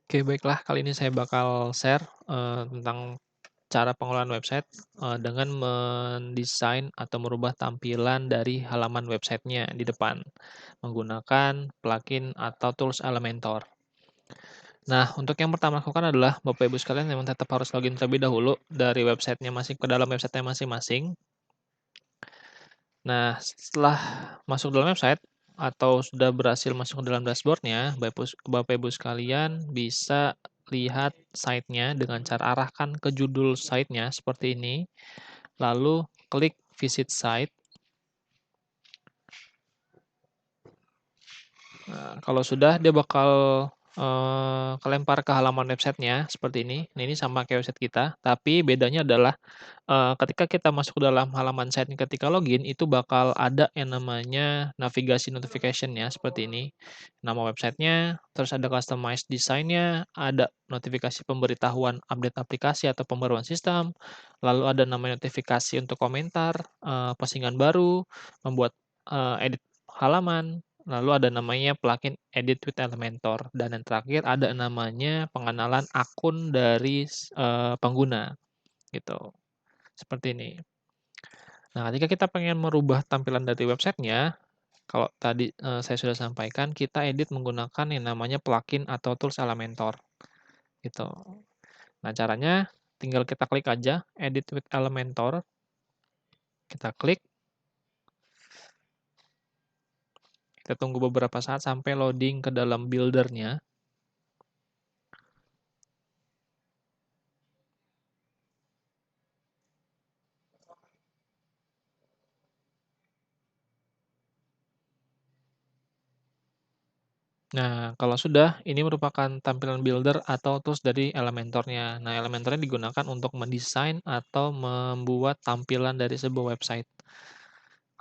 Oke, baiklah. Kali ini saya bakal share, tentang cara pengelolaan website, dengan mendesain atau merubah tampilan dari halaman websitenya di depan, menggunakan plugin atau tools Elementor. Nah, untuk yang pertama lakukan adalah Bapak Ibu sekalian memang tetap harus login terlebih dahulu dari websitenya ke dalam websitenya masing-masing. Nah, setelah masuk dalam website atau sudah berhasil masuk ke dalam dashboard-nya, Bapak Ibu sekalian bisa lihat site-nya dengan cara arahkan ke judul site-nya seperti ini, lalu klik visit site. Nah, kalau sudah dia bakal, kelempar ke halaman websitenya seperti ini. Nah, ini sama kayak website kita, tapi bedanya adalah ketika kita masuk ke dalam halaman site ketika login, itu bakal ada yang namanya navigasi notification ya, seperti ini. Nama websitenya, terus ada customize desainnya, ada notifikasi pemberitahuan update aplikasi atau pembaruan sistem, lalu ada namanya notifikasi untuk komentar, postingan baru, membuat, edit halaman, lalu ada namanya plugin edit with Elementor, dan yang terakhir ada namanya pengenalan akun dari pengguna, gitu. Seperti ini. Nah, ketika kita pengen merubah tampilan dari websitenya, kalau tadi, saya sudah sampaikan, kita edit menggunakan yang namanya plugin atau tools Elementor, gitu. Nah, caranya tinggal kita klik aja Edit with Elementor, kita klik, kita tunggu beberapa saat sampai loading ke dalam builder-nya. Nah, kalau sudah, ini merupakan tampilan builder atau tools dari Elementor-nya. Nah, Elementor-nya digunakan untuk mendesain atau membuat tampilan dari sebuah website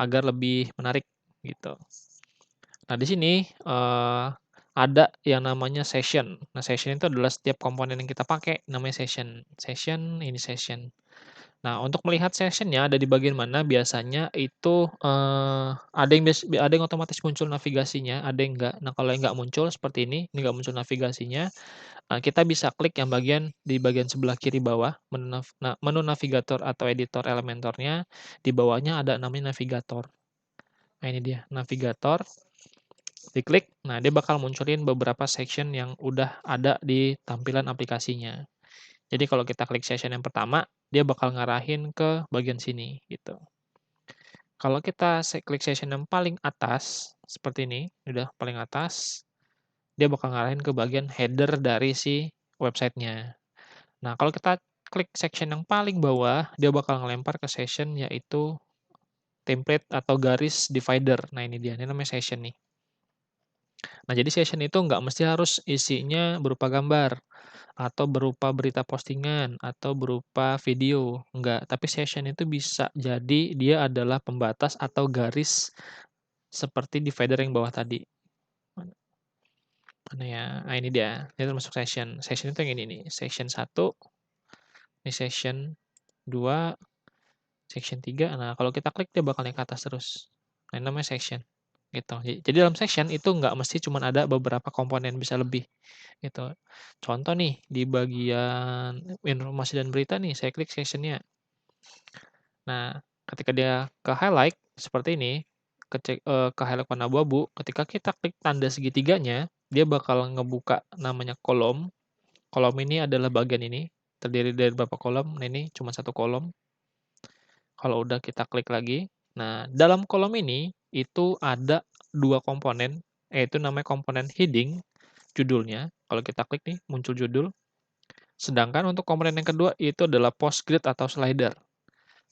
agar lebih menarik, gitu. Nah, di sini, ada yang namanya session. Nah, session itu adalah setiap komponen yang kita pakai namanya session. Session, ini session. Nah, untuk melihat session-nya ada di bagian mana, biasanya itu, ada yang otomatis muncul navigasinya, ada yang enggak. Nah, kalau yang enggak muncul seperti ini enggak muncul navigasinya, kita bisa klik yang bagian di bagian sebelah kiri bawah, menu navigator atau editor Elementor-nya, di bawahnya ada namanya navigator. Nah, ini dia, navigator. Diklik, nah dia bakal munculin beberapa section yang udah ada di tampilan aplikasinya. Jadi kalau kita klik section yang pertama, dia bakal ngarahin ke bagian sini, gitu. Kalau kita klik section yang paling atas, seperti ini udah paling atas, dia bakal ngarahin ke bagian header dari si websitenya. Nah, kalau kita klik section yang paling bawah, dia bakal ngelempar ke section yaitu template atau garis divider. Nah, ini dia, ini namanya session nih. Nah, jadi session itu nggak mesti harus isinya berupa gambar, atau berupa berita postingan, atau berupa video, enggak. Tapi session itu bisa jadi dia adalah pembatas atau garis seperti divider yang bawah tadi. Mana mana ya? Nah, ini dia, ini termasuk session. Session itu yang ini nih, session 1, ini session 2, section 3. Nah, kalau kita klik dia bakal naik ke atas terus. Nah, ini namanya section, gitu. Jadi dalam section itu nggak mesti cuman ada beberapa komponen, bisa lebih, gitu. Contoh nih, di bagian informasi dan berita nih, saya klik section-nya. Nah, ketika dia ke-highlight seperti ini, ke-highlight warna abu-abu, ketika kita klik tanda segitiganya, dia bakal ngebuka namanya kolom. Kolom ini adalah bagian ini, terdiri dari beberapa kolom. Nah, ini cuma satu kolom. Kalau udah kita klik lagi, nah dalam kolom ini itu ada 2 komponen, yaitu namanya komponen heading, judulnya. Kalau kita klik nih muncul judul. Sedangkan untuk komponen yang kedua itu adalah post grid atau slider.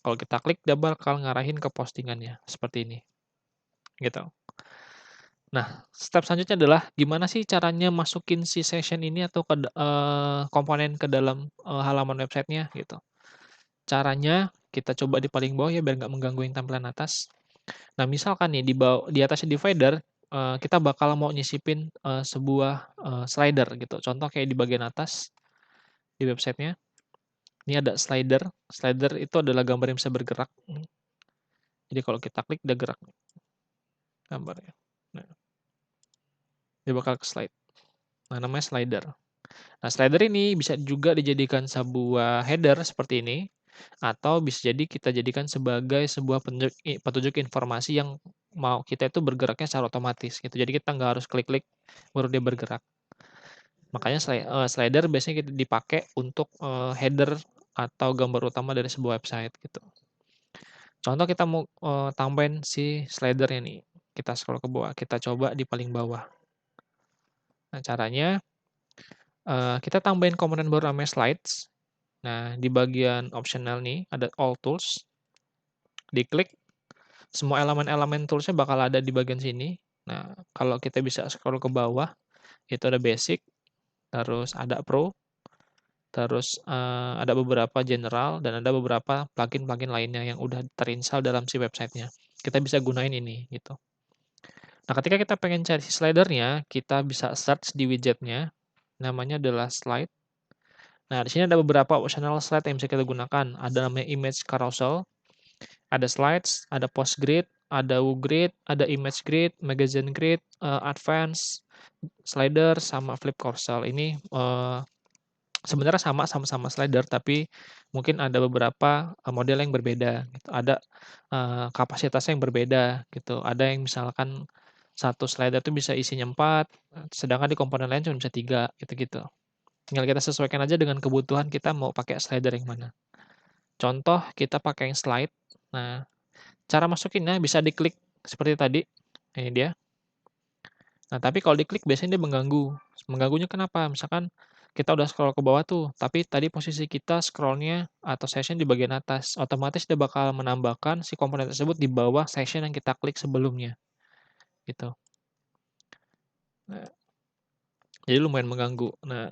Kalau kita klik dia bakal ngarahin ke postingannya, seperti ini, gitu. Nah, step selanjutnya adalah gimana sih caranya masukin si session ini atau komponen ke dalam, halaman websitenya gitu. Caranya kita coba di paling bawah ya biar nggak mengganggu yang tampilan atas. Nah, misalkan nih di atasnya divider, kita bakal mau nyisipin, sebuah, slider gitu. Contoh kayak di bagian atas di websitenya, ini ada slider. Slider itu adalah gambar yang bisa bergerak. Jadi kalau kita klik dia gerak nih gambarnya. Nah, dia bakal ke slide. Nah, namanya slider. Nah, slider ini bisa juga dijadikan sebuah header seperti ini, atau bisa jadi kita jadikan sebagai sebuah petunjuk informasi yang mau kita itu bergeraknya secara otomatis gitu. Jadi kita nggak harus klik-klik baru dia bergerak. Makanya slider biasanya dipakai untuk, header atau gambar utama dari sebuah website gitu. Contoh kita mau, tambahin si slider-nya nih, kita scroll ke bawah, kita coba di paling bawah. Nah caranya, kita tambahin komponen baru namanya slides. Nah di bagian optional nih ada all tools, diklik, semua elemen-elemen tools-nya bakal ada di bagian sini. Nah kalau kita bisa scroll ke bawah, itu ada basic, terus ada pro, terus, ada beberapa general dan ada beberapa plugin-plugin lainnya yang udah terinstall dalam si website-nya. Kita bisa gunain ini gitu. Nah, ketika kita pengen cari si slider-nya, kita bisa search di widget-nya, namanya adalah slide. Nah, di sini ada beberapa optional slide yang bisa kita gunakan. Ada namanya image carousel, ada slides, ada post grid, ada woo grid, ada image grid, magazine grid, advance, slider, sama flip carousel. Ini, sebenarnya sama-sama slider, tapi mungkin ada beberapa, model yang berbeda gitu. Ada, kapasitasnya yang berbeda gitu. Ada yang misalkan satu slider itu bisa isinya 4, sedangkan di komponen lain cuma bisa 3 gitu-gitu. Tinggal kita sesuaikan aja dengan kebutuhan kita mau pakai slider yang mana. Contoh kita pakai yang slide. Nah, cara masukinnya bisa diklik seperti tadi, ini dia. Nah, tapi kalau diklik biasanya dia mengganggu. Mengganggunya kenapa? Misalkan kita udah scroll ke bawah tuh, tapi tadi posisi kita scroll-nya atau session di bagian atas, otomatis dia bakal menambahkan si komponen tersebut di bawah session yang kita klik sebelumnya, gitu. Nah, jadi lumayan mengganggu. Nah,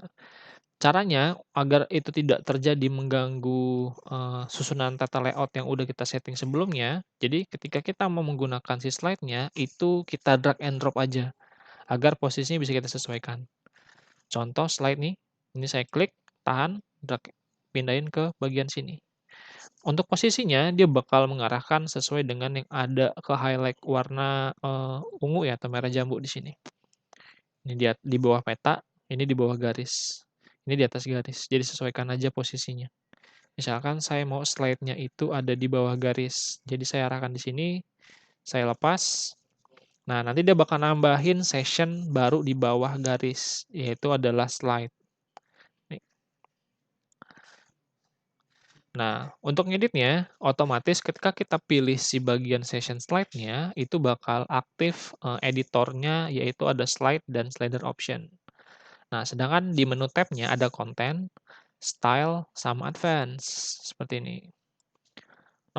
caranya agar itu tidak terjadi mengganggu, susunan tata layout yang udah kita setting sebelumnya, jadi ketika kita mau menggunakan si slide-nya, itu kita drag and drop aja, agar posisinya bisa kita sesuaikan. Contoh slide nih, ini saya klik, tahan, drag, pindahin ke bagian sini. Untuk posisinya dia bakal mengarahkan sesuai dengan yang ada ke highlight warna, ungu ya atau merah jambu di sini. Ini di bawah peta, ini di bawah garis, ini di atas garis. Jadi sesuaikan aja posisinya. Misalkan saya mau slide-nya itu ada di bawah garis, jadi saya arahkan di sini, saya lepas. Nah, nanti dia bakal nambahin session baru di bawah garis, yaitu adalah slide. Nih. Nah, untuk ngeditnya, otomatis ketika kita pilih si bagian session slide-nya, itu bakal aktif, editornya, yaitu ada slide dan slider option. Nah, sedangkan di menu tab-nya ada content, style, sama advance, seperti ini.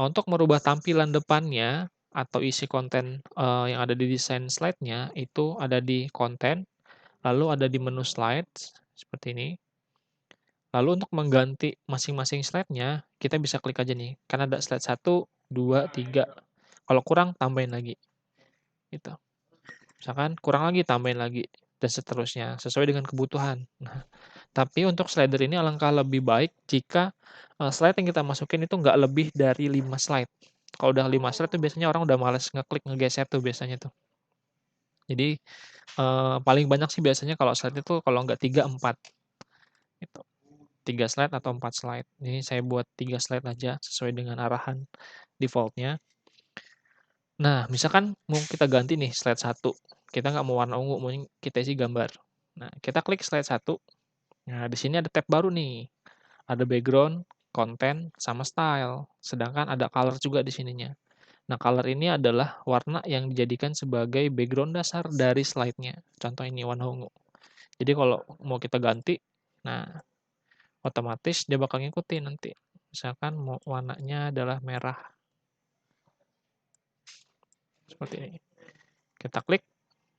Nah, untuk merubah tampilan depannya atau isi konten, yang ada di desain slide-nya, itu ada di content, lalu ada di menu slides, seperti ini. Lalu untuk mengganti masing-masing slide-nya, kita bisa klik aja nih, kan ada slide 1, 2, 3. Kalau kurang, tambahin lagi, gitu. Misalkan kurang lagi, tambahin lagi, dan seterusnya, sesuai dengan kebutuhan. Nah, tapi untuk slider ini alangkah lebih baik jika, slide yang kita masukin itu nggak lebih dari 5 slide. Kalau udah 5 slide tuh biasanya orang udah males ngeklik, ngegeser tuh biasanya tuh. Jadi, paling banyak sih biasanya kalau slide itu kalau nggak 3, 4, gitu. 3 slide atau 4 slide. Ini saya buat 3 slide aja sesuai dengan arahan default-nya. Nah, misalkan mau kita ganti nih slide 1, kita nggak mau warna ungu, mau kita isi gambar. Nah, kita klik slide 1. Nah, di sini ada tab baru nih, ada background, content, sama style. Sedangkan ada color juga di sininya. Nah, color ini adalah warna yang dijadikan sebagai background dasar dari slide-nya. Contoh ini warna ungu. Jadi kalau mau kita ganti, nah otomatis dia bakal ngikutin nanti. Misalkan mau warnanya adalah merah, seperti ini. Kita klik,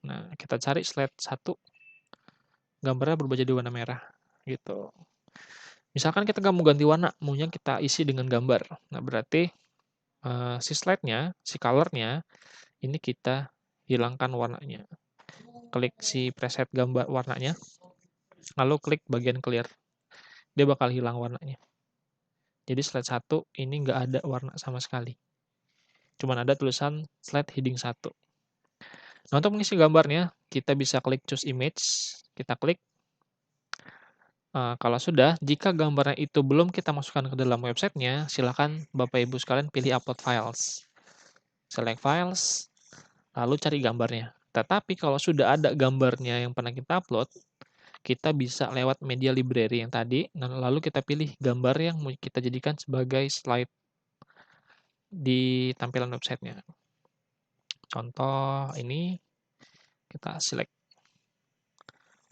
nah kita cari slide 1, gambarnya berubah jadi warna merah, gitu. Misalkan kita nggak mau ganti warna, maunya kita isi dengan gambar. Nah berarti, si slide-nya, si color-nya, ini kita hilangkan warnanya. Klik si preset gambar warnanya, lalu klik bagian clear. Dia bakal hilang warnanya. Jadi slide 1 ini nggak ada warna sama sekali. Cuman ada tulisan slide heading 1. Nah, untuk mengisi gambarnya, kita bisa klik choose image, kita klik. Kalau sudah, jika gambarnya itu belum kita masukkan ke dalam websitenya, silakan Bapak Ibu sekalian pilih upload files. Select files, lalu cari gambarnya. Tetapi kalau sudah ada gambarnya yang pernah kita upload, kita bisa lewat media library yang tadi, lalu kita pilih gambar yang mau kita jadikan sebagai slide di tampilan websitenya. Contoh ini, kita select.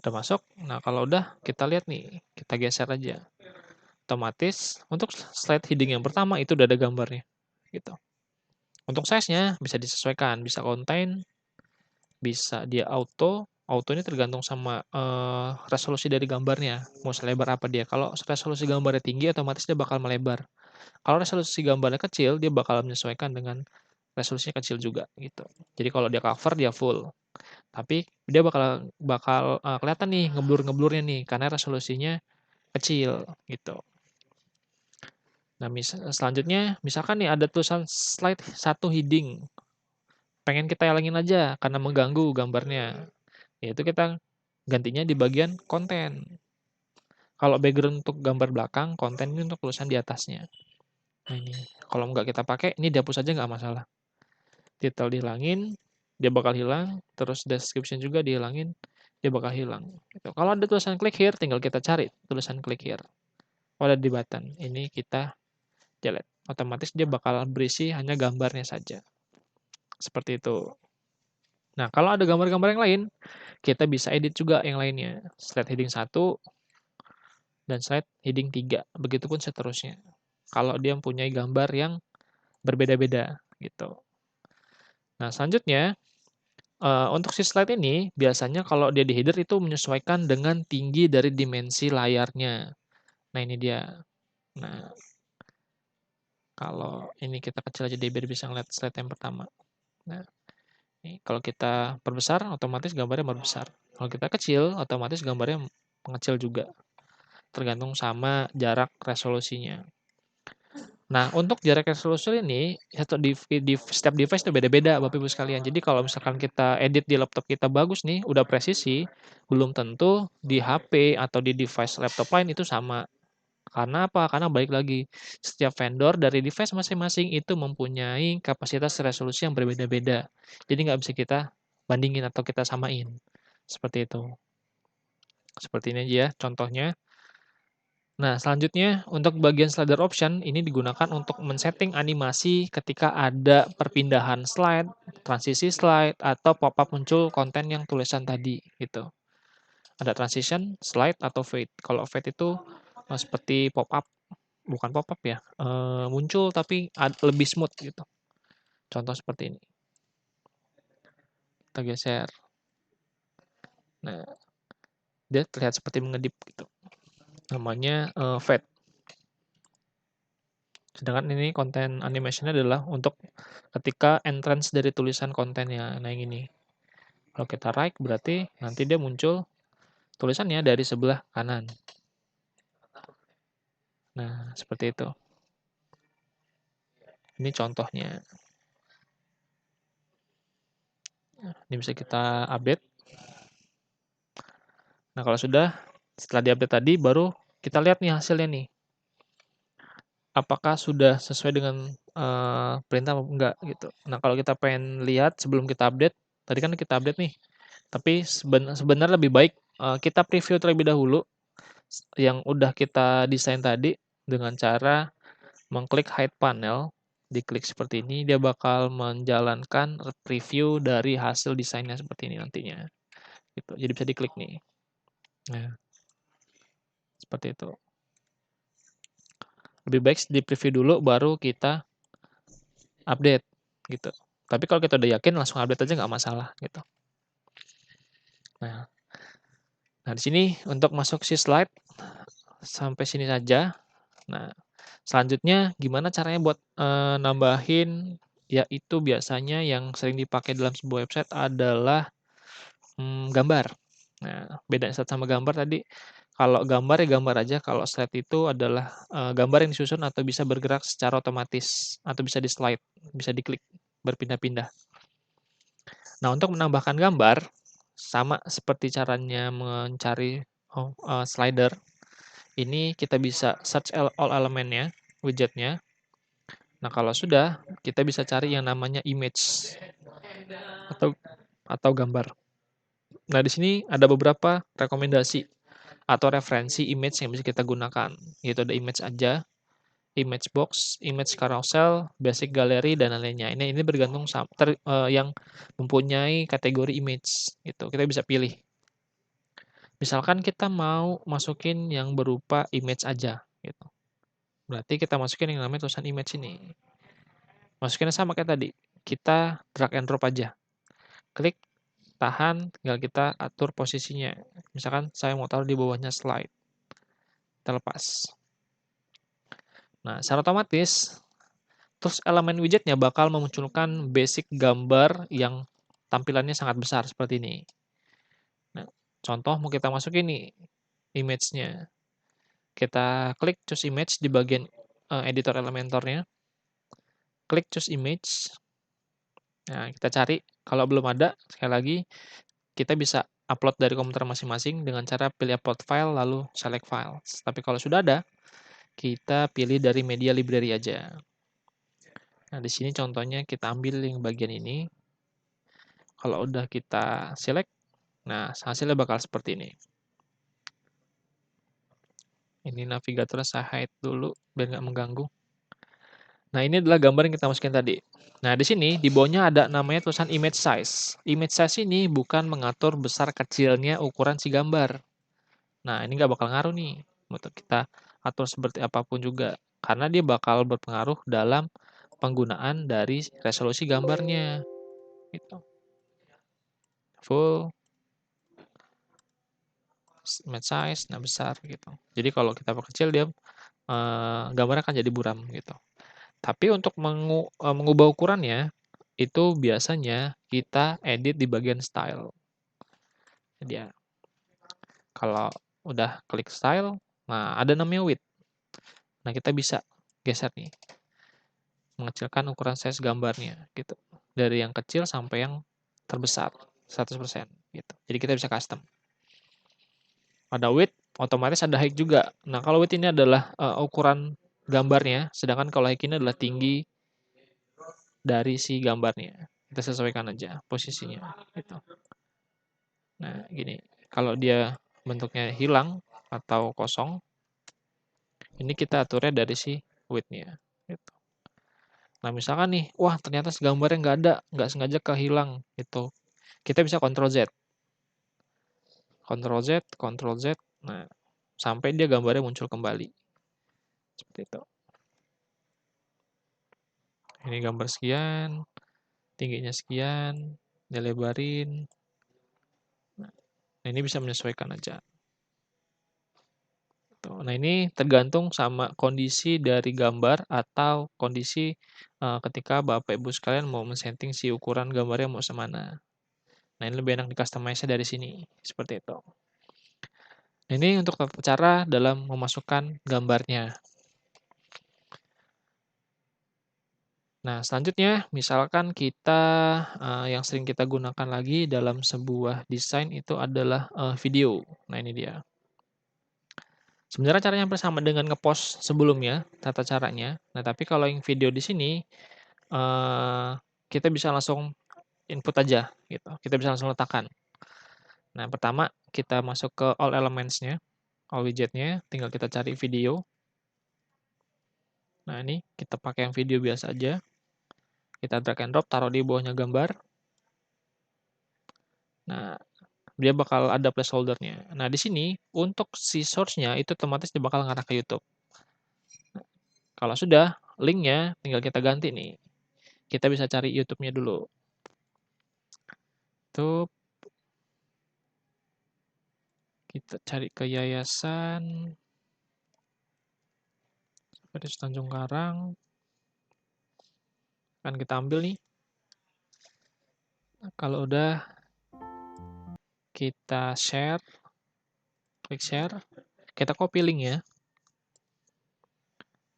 Udah masuk. Nah, kalau udah, kita lihat nih, kita geser aja. Otomatis, untuk slide heading yang pertama itu udah ada gambarnya. Gitu. Untuk size-nya bisa disesuaikan, bisa contain, bisa dia auto. Auto ini tergantung sama resolusi dari gambarnya, mau selebar apa dia. Kalau resolusi gambarnya tinggi, otomatis dia bakal melebar. Kalau resolusi gambarnya kecil, dia bakal menyesuaikan dengan resolusinya kecil juga gitu. Jadi kalau dia cover dia full. Tapi dia bakal kelihatan nih ngeblur-ngeblurnya nih karena resolusinya kecil gitu. Nah, selanjutnya misalkan nih ada tulisan slide 1 heading. Pengen kita hilangin aja karena mengganggu gambarnya. Yaitu kita gantinya di bagian konten. Kalau background untuk gambar belakang, konten ini untuk tulisan di atasnya. Nah ini, kalau nggak kita pakai, ini dihapus aja nggak masalah. Title dihilangin, dia bakal hilang. Terus description juga dihilangin, dia bakal hilang. Gitu. Kalau ada tulisan click here, tinggal kita cari tulisan click here. Kalau ada di button, ini kita delete. Otomatis dia bakal berisi hanya gambarnya saja. Seperti itu. Nah, kalau ada gambar-gambar yang lain, kita bisa edit juga yang lainnya. Slide heading 1 dan slide heading 3. Begitupun seterusnya. Kalau dia mempunyai gambar yang berbeda-beda gitu. Nah, selanjutnya untuk si slide ini biasanya kalau dia di header itu menyesuaikan dengan tinggi dari dimensi layarnya. Nah, ini dia. Nah, kalau ini kita kecil aja deh biar bisa ngeliat slide yang pertama. Nah, ini kalau kita perbesar otomatis gambarnya membesar. Kalau kita kecil otomatis gambarnya mengecil juga. Tergantung sama jarak resolusinya. Nah, untuk jarak resolusi ini di setiap device itu beda-beda Bapak Ibu sekalian. Jadi kalau misalkan kita edit di laptop kita bagus nih, udah presisi, belum tentu di HP atau di device laptop lain itu sama. Karena apa? Karena balik lagi, setiap vendor dari device masing-masing itu mempunyai kapasitas resolusi yang berbeda-beda. Jadi nggak bisa kita bandingin atau kita samain. Seperti itu. Seperti ini aja ya contohnya. Nah, selanjutnya untuk bagian slider option ini digunakan untuk men-setting animasi ketika ada perpindahan slide, transisi slide, atau pop-up muncul konten yang tulisan tadi gitu. Ada transition, slide, atau fade. Kalau fade itu seperti pop-up, bukan pop-up ya, muncul tapi lebih smooth gitu. Contoh seperti ini. Kita geser. Nah, dia terlihat seperti mengedip gitu. Namanya fade. Sedangkan ini konten animation-nya adalah untuk ketika entrance dari tulisan kontennya. Nah, yang ini. Kalau kita right, berarti nanti dia muncul tulisannya dari sebelah kanan. Nah, seperti itu. Ini contohnya. Ini bisa kita update. Nah, kalau sudah, setelah diupdate tadi, baru kita lihat nih hasilnya nih. Apakah sudah sesuai dengan perintah atau enggak gitu. Nah, kalau kita pengen lihat sebelum kita update, tadi kan kita update nih. Tapi sebenarnya lebih baik kita preview terlebih dahulu yang udah kita desain tadi dengan cara mengklik hide panel, diklik seperti ini, dia bakal menjalankan preview dari hasil desainnya seperti ini nantinya. Gitu. Jadi bisa diklik nih. Nah, seperti itu. Lebih baik di preview dulu baru kita update gitu. Tapi kalau kita udah yakin langsung update aja nggak masalah gitu. Nah, di sini untuk masuk si slide sampai sini saja. Nah, selanjutnya gimana caranya buat nambahin, yaitu biasanya yang sering dipakai dalam sebuah website adalah gambar. Nah, beda slide sama gambar tadi, kalau gambar ya gambar aja, kalau slide itu adalah gambar yang disusun atau bisa bergerak secara otomatis atau bisa di-slide, bisa diklik berpindah-pindah. Nah, untuk menambahkan gambar sama seperti caranya mencari slider. Ini kita bisa search all elemennya, widgetnya. Nah, kalau sudah, kita bisa cari yang namanya image atau gambar. Nah, di sini ada beberapa rekomendasi atau referensi image yang bisa kita gunakan, yaitu ada image aja, image box, image carousel, basic gallery, dan lain-lainnya. Ini bergantung yang mempunyai kategori image, gitu. Kita bisa pilih. Misalkan kita mau masukin yang berupa image aja, gitu. Berarti kita masukin yang namanya tulisan image ini. Masukinnya sama kayak tadi. Kita drag and drop aja. Klik, tahan, tinggal kita atur posisinya. Misalkan saya mau taruh di bawahnya slide. Terlepas. Nah, secara otomatis, terus elemen widgetnya bakal memunculkan basic gambar yang tampilannya sangat besar seperti ini. Nah, contoh mau kita masukin nih image-nya. Kita klik choose image di bagian editor Elementornya. Klik choose image. Nah, kita cari. Kalau belum ada, sekali lagi, kita bisa upload dari komputer masing-masing dengan cara pilih upload file, lalu select files. Tapi kalau sudah ada, kita pilih dari media library aja. Nah, di sini contohnya kita ambil yang bagian ini. Kalau udah kita select, nah hasilnya bakal seperti ini. Ini navigator saya hide dulu biar nggak mengganggu. Nah, ini adalah gambar yang kita masukin tadi. Nah, di sini di bawahnya ada namanya tulisan image size. Image size ini bukan mengatur besar kecilnya ukuran si gambar. Nah, ini nggak bakal ngaruh nih untuk kita atur seperti apapun juga. Karena dia bakal berpengaruh dalam penggunaan dari resolusi gambarnya. Gitu. Full image size, nah besar gitu. Jadi kalau kita perkecil dia gambarnya akan jadi buram gitu. Tapi untuk mengubah ukurannya itu biasanya kita edit di bagian style. Jadi ya, kalau udah klik style, nah ada namanya width. Nah, kita bisa geser nih, mengecilkan ukuran size gambarnya gitu. Dari yang kecil sampai yang terbesar 100% gitu. Jadi kita bisa custom. Ada width, otomatis ada height juga. Nah, kalau width ini adalah ukuran gambarnya, sedangkan kalau height ini adalah tinggi dari si gambarnya. Kita sesuaikan aja posisinya gitu. Nah, gini. Kalau dia bentuknya hilang atau kosong, ini kita aturnya dari si width-nya gitu. Nah, misalkan nih, wah ternyata gambarnya nggak ada, nggak sengaja kehilang gitu. Kita bisa Ctrl Z. Ctrl Z, Ctrl Z. Nah, sampai dia gambarnya muncul kembali. Seperti itu. Ini gambar sekian, tingginya sekian, dilebarin. Nah, ini bisa menyesuaikan aja. Nah, ini tergantung sama kondisi dari gambar atau kondisi ketika Bapak Ibu sekalian mau men-setting si ukuran gambarnya mau semana. Nah, ini lebih enak di-customize dari sini, seperti itu. Nah, ini untuk tata cara dalam memasukkan gambarnya. Nah, selanjutnya misalkan kita yang sering kita gunakan lagi dalam sebuah desain itu adalah video. Nah, ini dia. Sebenarnya caranya hampir sama dengan ngepost sebelumnya, tata caranya. Nah, tapi kalau yang video di sini, kita bisa langsung input aja gitu, kita bisa langsung letakkan. Nah, pertama kita masuk ke all elements-nya, all widget-nya, tinggal kita cari video. Nah, ini kita pakai yang video biasa aja. Kita drag and drop, taruh di bawahnya gambar. Nah, dia bakal ada placeholder-nya. Nah, di sini untuk si source-nya itu otomatis dia bakal ngarah ke YouTube. Kalau sudah, link-nya tinggal kita ganti nih. Kita bisa cari YouTube-nya dulu. YouTube. Kita cari ke yayasan. Seperti Tanjung Karang. Akan kita ambil nih. Nah, kalau udah kita share, klik share, kita copy link-nya.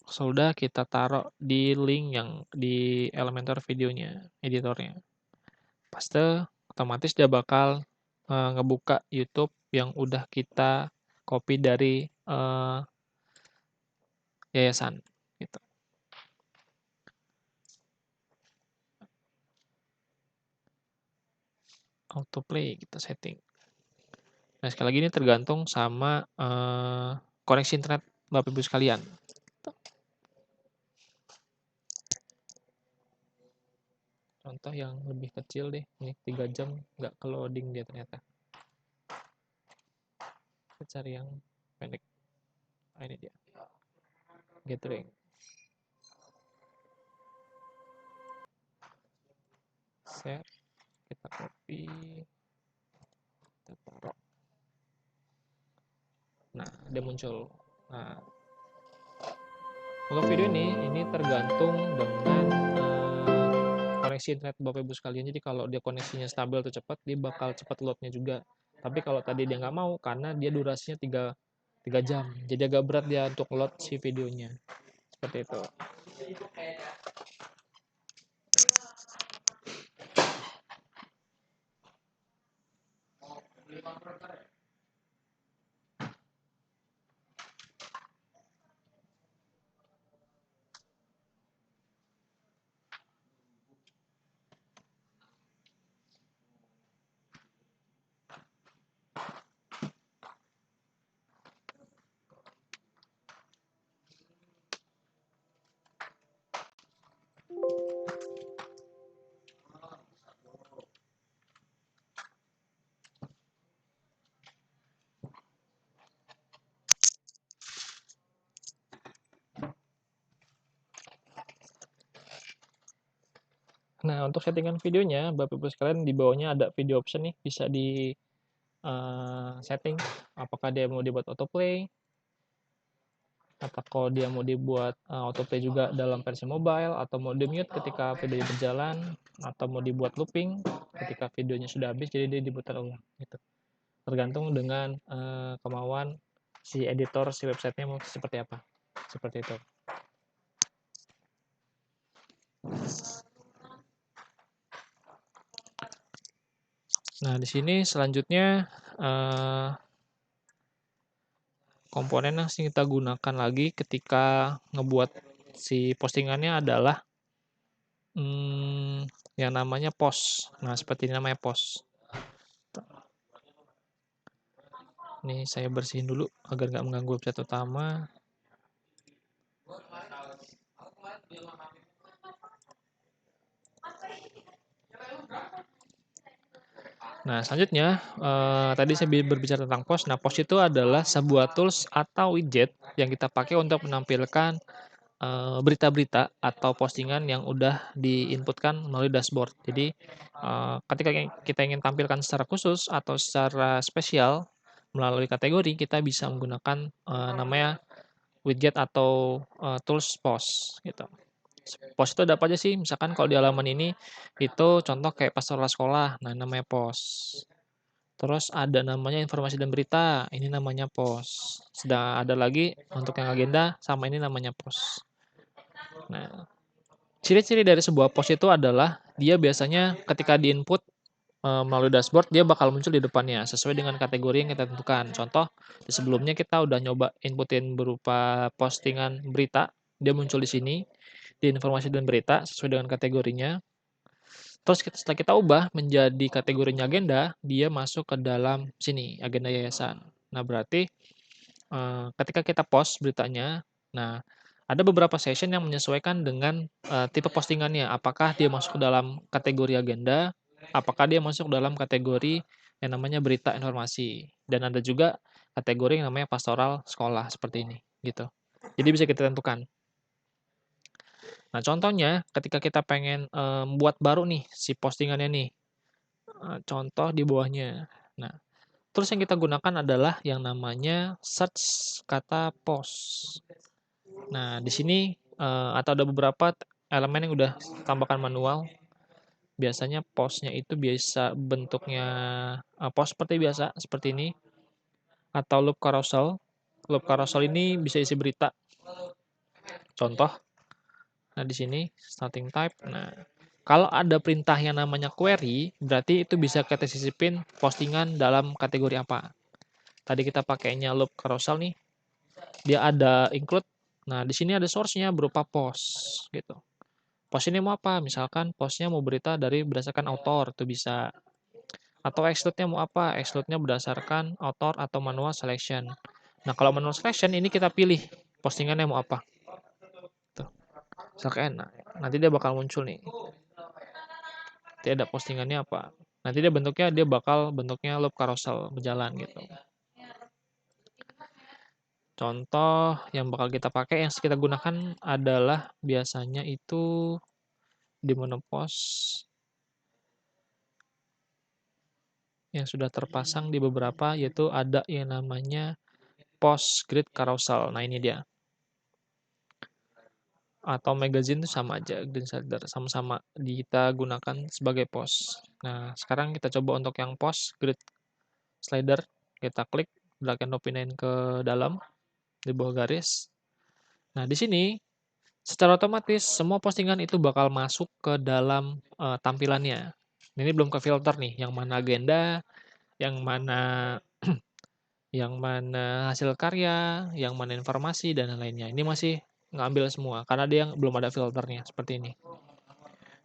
Sudah kita taruh di link yang di Elementor videonya, editornya. Paste, otomatis dia bakal ngebuka YouTube yang udah kita copy dari yayasan gitu. Autoplay kita setting. Nah, sekali lagi ini tergantung sama koneksi internet Bapak Ibu sekalian. Contoh yang lebih kecil deh, ini 3 jam nggak ke loading dia ternyata. Kita cari yang pendek. Nah, ini dia. Gathering. Share, kita copy, kita taruh. Nah, dia muncul. Nah, untuk video ini tergantung dengan koneksi internet Bapak Ibu sekalian. Jadi kalau dia koneksinya stabil atau cepat, dia bakal cepat loadnya juga. Tapi kalau tadi dia nggak mau, karena dia durasinya 3 jam. Jadi agak berat dia untuk load si videonya. Seperti itu. Nah, untuk settingan videonya, Bapak Ibu sekalian di bawahnya ada video option nih, bisa di setting apakah dia mau dibuat autoplay, atau dia mau dibuat autoplay juga dalam versi mobile, atau mau di mute ketika video berjalan, atau mau dibuat looping ketika videonya sudah habis, jadi dia diputar ulang gitu. Tergantung dengan kemauan si editor, si websitenya mau seperti apa. Seperti itu. Nah, di sini selanjutnya komponen yang kita gunakan lagi ketika ngebuat si postingannya adalah yang namanya post. Nah, seperti ini namanya post. Ini saya bersihin dulu agar nggak mengganggu website utama. Nah, selanjutnya tadi saya berbicara tentang post. Nah, post itu adalah sebuah tools atau widget yang kita pakai untuk menampilkan berita-berita atau postingan yang udah diinputkan melalui dashboard. Jadi, ketika kita ingin tampilkan secara khusus atau secara spesial melalui kategori, kita bisa menggunakan namanya widget atau tools post gitu. Post itu ada apa aja sih? Misalkan kalau di halaman ini itu contoh kayak pastoral sekolah, nah namanya post. Terus ada namanya informasi dan berita, ini namanya post. Sedang ada lagi untuk yang agenda, sama ini namanya post. Nah, ciri-ciri dari sebuah post itu adalah dia biasanya ketika di-input melalui dashboard, dia bakal muncul di depannya sesuai dengan kategori yang kita tentukan. Contoh, di sebelumnya kita udah nyoba inputin berupa postingan berita, dia muncul di sini, di informasi dan berita sesuai dengan kategorinya. Terus setelah kita ubah menjadi kategorinya agenda, dia masuk ke dalam sini, agenda yayasan. Nah, berarti ketika kita post beritanya, nah ada beberapa session yang menyesuaikan dengan tipe postingannya. Apakah dia masuk ke dalam kategori agenda, apakah dia masuk dalam kategori yang namanya berita informasi, dan ada juga kategori yang namanya pastoral sekolah seperti ini, gitu. Jadi bisa kita tentukan. Nah, contohnya ketika kita pengen buat baru nih si postingannya nih, contoh di bawahnya. Nah, terus yang kita gunakan adalah yang namanya search kata post. Nah, di sini atau ada beberapa elemen yang udah tambahkan manual. Biasanya postnya itu biasa bentuknya post seperti biasa, seperti ini, atau loop carousel. Loop carousel ini bisa isi berita. Contoh, nah di sini starting type. Nah, kalau ada perintah yang namanya query, berarti itu bisa kita sisipin postingan dalam kategori apa. Tadi kita pakainya loop carousel nih. dia ada include. Nah, di sini ada source-nya berupa post gitu. Post ini mau apa? Misalkan postnya mau berita dari berdasarkan author, itu bisa. Atau exclude-nya mau apa? Exclude-nya berdasarkan author atau manual selection. Nah, kalau manual selection ini kita pilih postingannya mau apa. Tuh. Misalkan, nah, nanti dia bakal muncul nih. Nanti ada postingannya apa. Nanti dia bakal bentuknya loop carousel berjalan gitu. Contoh yang bakal kita pakai, yang kita gunakan adalah biasanya itu di Monopost yang sudah terpasang di beberapa, yaitu ada yang namanya Post Grid Carousel. Nah, ini dia. Atau magazine itu sama aja, Green Slider, sama-sama kita gunakan sebagai post. Nah, sekarang kita coba untuk yang Post Grid Slider, kita klik, drag and drop-in ke dalam, di bawah garis. Nah, di sini secara otomatis semua postingan itu bakal masuk ke dalam tampilannya. Ini belum ke filter nih, yang mana agenda, yang mana yang mana hasil karya, yang mana informasi dan lain-lainnya. Ini masih ngambil semua karena dia belum ada filternya seperti ini.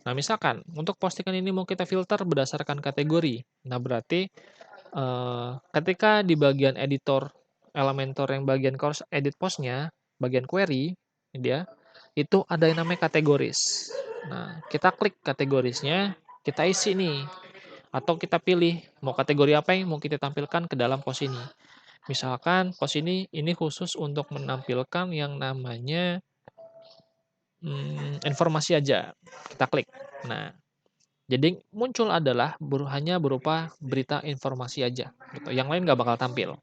Nah, misalkan untuk postingan ini mau kita filter berdasarkan kategori. Nah, berarti ketika di bagian editor Elementor yang bagian edit postnya, bagian query, ini dia, itu ada yang namanya kategoris. Nah, kita klik kategorisnya, kita isi nih, atau kita pilih mau kategori apa yang mau kita tampilkan ke dalam post ini. Misalkan post ini khusus untuk menampilkan yang namanya informasi aja. Kita klik. Nah, jadi muncul adalah hanya berupa berita informasi aja. Gitu. Yang lain nggak bakal tampil.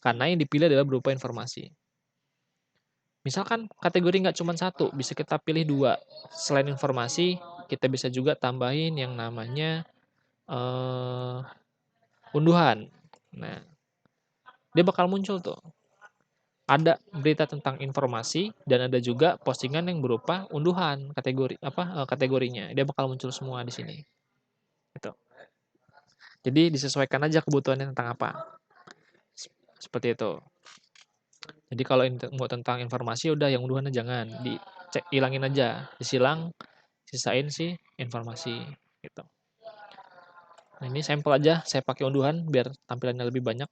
Karena yang dipilih adalah berupa informasi. Misalkan kategori nggak cuma satu, bisa kita pilih dua. Selain informasi, kita bisa juga tambahin yang namanya unduhan. Nah, dia bakal muncul tuh. Ada berita tentang informasi dan ada juga postingan yang berupa unduhan kategorinya. Dia bakal muncul semua di sini. Gitu. Jadi disesuaikan aja kebutuhannya tentang apa. Seperti itu. Jadi kalau mau tentang informasi udah yang unduhannya jangan dicek, hilangin aja, disilang, sisain sih informasi gitu. Nah, ini sampel aja saya pakai unduhan biar tampilannya lebih banyak.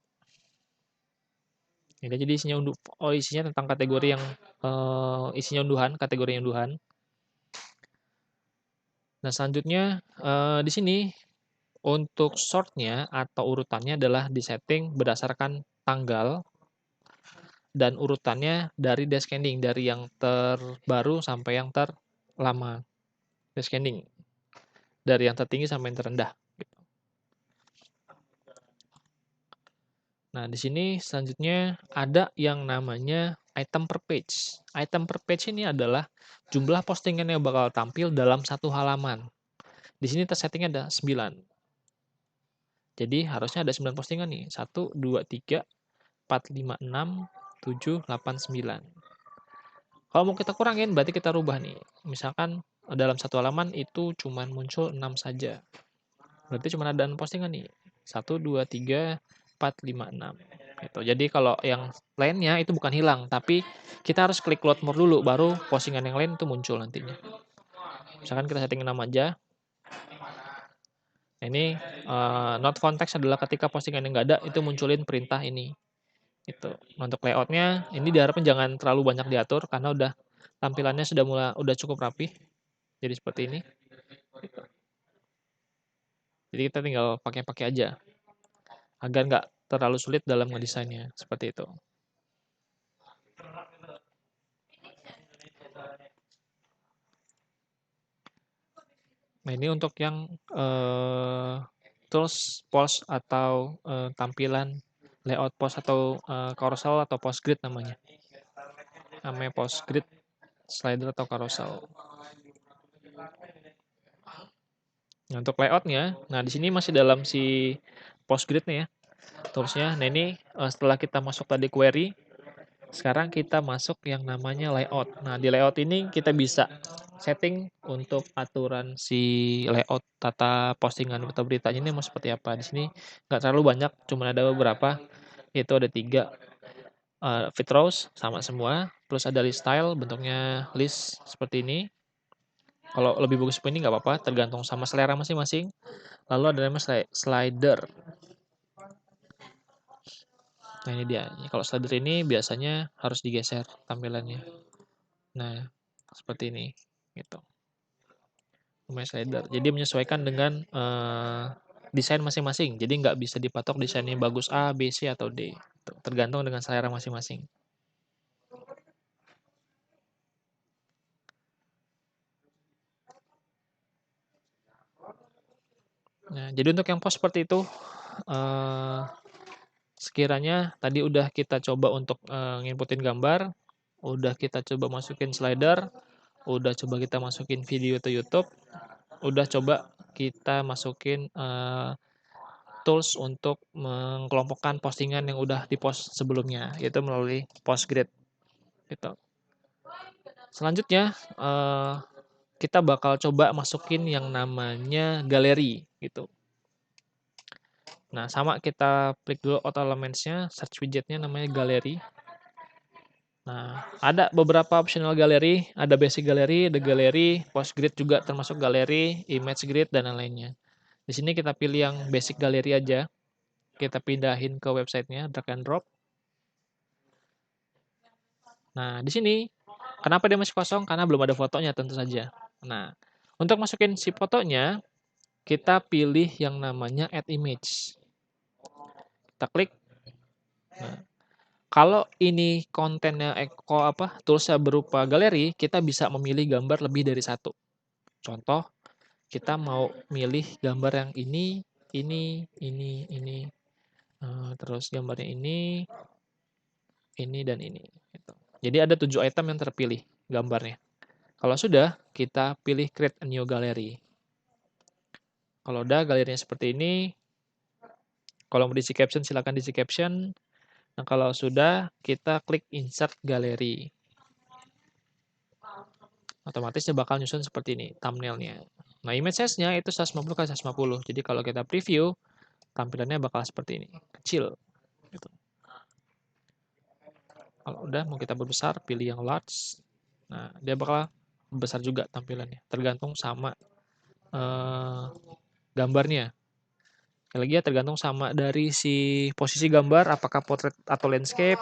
Ini jadi isinya tentang kategori yang isinya unduhan, kategori unduhan. Nah, selanjutnya di sini untuk sortnya atau urutannya adalah disetting berdasarkan tanggal dan urutannya dari descending, dari yang terbaru sampai yang terlama. Descending, dari yang tertinggi sampai yang terendah. Gitu. Nah, di sini selanjutnya ada yang namanya item per page. Item per page ini adalah jumlah postingan yang bakal tampil dalam satu halaman. Di sini tersettingnya ada 9. Jadi harusnya ada 9 postingan nih. 1, 2, 3, 4, 5, 6, 7, 8, 9. Kalau mau kita kurangin, berarti kita rubah nih. Misalkan dalam satu halaman itu cuma muncul 6 saja. Berarti cuma ada 6 postingan nih. 1, 2, 3, 4, 5, 6. Gitu. Jadi kalau yang lainnya itu bukan hilang, tapi kita harus klik load more dulu, baru postingan yang lain itu muncul nantinya. Misalkan kita setting 6 aja. Nah, ini not found text adalah ketika postingan yang nggak ada, itu munculin perintah ini. Gitu. Untuk layoutnya, ini diharapkan jangan terlalu banyak diatur, karena tampilannya udah cukup rapi. Jadi seperti ini. Gitu. Jadi kita tinggal pakai aja. Agar nggak terlalu sulit dalam ngedesainnya. Seperti itu. Nah, ini untuk yang tools post atau tampilan layout post atau carousel atau post grid namanya. Namanya post grid, slider atau carousel. Nah, untuk layoutnya, nah di sini masih dalam si post grid-nya ya, toolsnya. Nah, ini setelah kita masuk tadi query, sekarang kita masuk yang namanya layout. Nah, di layout ini kita bisa setting untuk aturan si layout tata postingan atau beritanya ini mau seperti apa. Di sini nggak terlalu banyak, cuma ada beberapa, yaitu ada 3. Feed rows sama semua, terus ada list style bentuknya list seperti ini. Kalau lebih bagus seperti ini nggak apa-apa, tergantung sama selera masing-masing. Lalu ada namanya slider. Nah ini dia, kalau slider ini biasanya harus digeser tampilannya. Nah, seperti ini, gitu. Namanya slider. Jadi menyesuaikan dengan desain masing-masing. Jadi nggak bisa dipatok desainnya bagus A, B, C, atau D. Gitu. Tergantung dengan selera masing-masing. Nah, jadi untuk yang post seperti itu, sekiranya tadi udah kita coba untuk nginputin gambar, udah kita coba masukin slider, udah coba kita masukin video ke YouTube, udah coba kita masukin tools untuk mengelompokkan postingan yang udah di-post sebelumnya, yaitu melalui Postgres gitu. Selanjutnya kita bakal coba masukin yang namanya galeri gitu. Nah, sama kita klik dulu auto elements-nya, search widget-nya namanya galeri. Nah, ada beberapa optional galeri, ada basic galeri, ada galeri, Postgres juga termasuk galeri, image grid, dan lain-lainnya. Di sini kita pilih yang basic galeri aja. Kita pindahin ke websitenya, drag and drop. Nah, di sini, kenapa dia masih kosong? Karena belum ada fotonya tentu saja. Nah, untuk masukin si fotonya, kita pilih yang namanya add image. Kita klik. Nah, kalau ini kontennya toolsnya berupa galeri, kita bisa memilih gambar lebih dari satu. Contoh, kita mau milih gambar yang ini, terus gambarnya ini dan ini. Gitu. Jadi ada 7 item yang terpilih gambarnya. Kalau sudah, kita pilih create a new gallery. Kalau udah galerinya seperti ini, kalau mau diisi caption silakan diisi caption. Nah, kalau sudah, kita klik insert gallery. Otomatis dia bakal nyusun seperti ini thumbnailnya. Nah, image size-nya itu 150 x 150. Jadi kalau kita preview, tampilannya bakal seperti ini, kecil. Gitu. Kalau udah mau kita perbesar, pilih yang large. Nah, dia bakal besar juga tampilannya, tergantung sama gambarnya. Sekali lagi ya, tergantung sama dari si posisi gambar, apakah portrait atau landscape,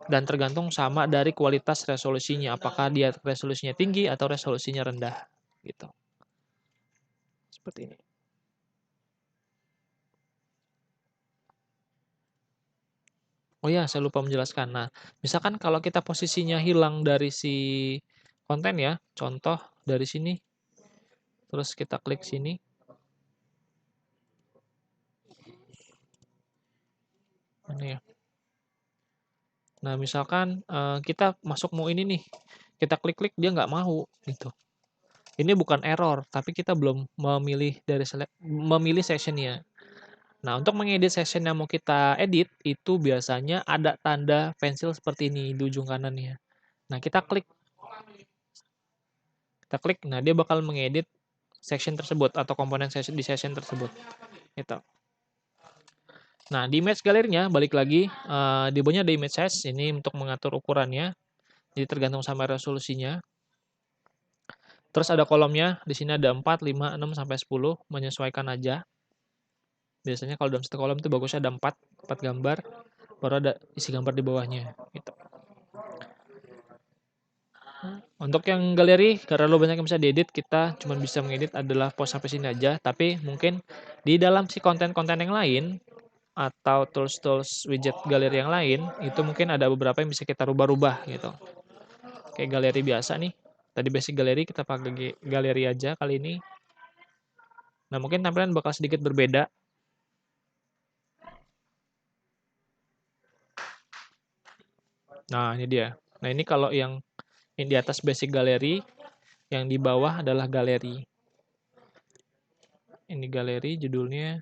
dan tergantung sama dari kualitas resolusinya, apakah dia resolusinya tinggi atau resolusinya rendah. Gitu. Seperti ini. Oh ya, saya lupa menjelaskan. Nah, misalkan kalau kita posisinya hilang dari si konten ya, contoh dari sini, terus kita klik sini. Ini ya. Nah, misalkan kita masuk mau ini nih, kita klik-klik dia nggak mau gitu. Ini bukan error, tapi kita belum memilih sessionnya. Nah, untuk mengedit session yang mau kita edit, itu biasanya ada tanda pensil seperti ini di ujung kanannya. Nah, kita klik, nah dia bakal mengedit section tersebut atau komponen di session tersebut. Gitu. Nah, di image galerinya balik lagi, di bawahnya ada image size, ini untuk mengatur ukurannya. Jadi tergantung sama resolusinya. Terus ada kolomnya, di sini ada 4, 5, 6, sampai 10, menyesuaikan aja. Biasanya kalau dalam satu kolom itu bagusnya ada 4 gambar, baru ada isi gambar di bawahnya. Gitu. Untuk yang galeri, karena lo banyak yang bisa diedit, kita cuma bisa mengedit adalah post sampai sini aja. Tapi mungkin di dalam si konten-konten yang lain, atau tools-tools widget galeri yang lain, itu mungkin ada beberapa yang bisa kita rubah-rubah gitu. Kayak galeri biasa nih. Tadi basic galeri, kita pakai galeri aja kali ini. Nah, mungkin tampilan bakal sedikit berbeda. Nah, ini dia. Nah, ini kalau yang di atas basic galeri, yang di bawah adalah galeri. Ini galeri, judulnya.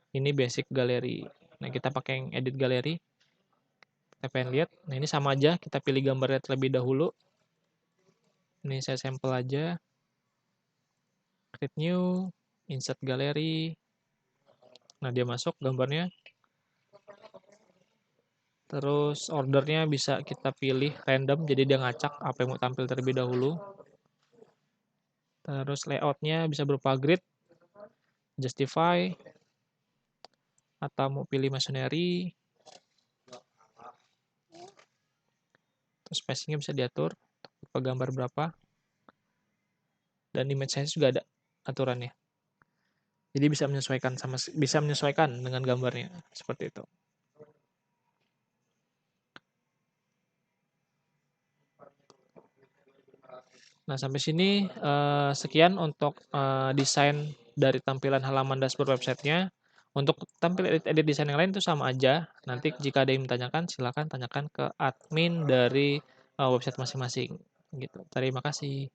Ini basic galeri. Nah, kita pakai yang edit galeri. Kita pengen lihat. Nah, ini sama aja. Kita pilih gambarnya terlebih dahulu. Ini saya sampel aja. Create new. Insert galeri. Nah, dia masuk gambarnya. Terus ordernya bisa kita pilih random, jadi dia ngacak apa yang mau tampil terlebih dahulu. Terus layoutnya bisa berupa grid, justify, atau mau pilih masonry. Terus spacingnya bisa diatur, berupa gambar berapa. Dan image size juga ada aturannya. Jadi bisa menyesuaikan dengan gambarnya seperti itu. Nah, sampai sini sekian untuk desain dari tampilan halaman dashboard websitenya. Untuk tampil edit desain yang lain itu sama aja. Nanti jika ada yang ditanyakan, silakan tanyakan ke admin dari website masing-masing. Gitu. Terima kasih.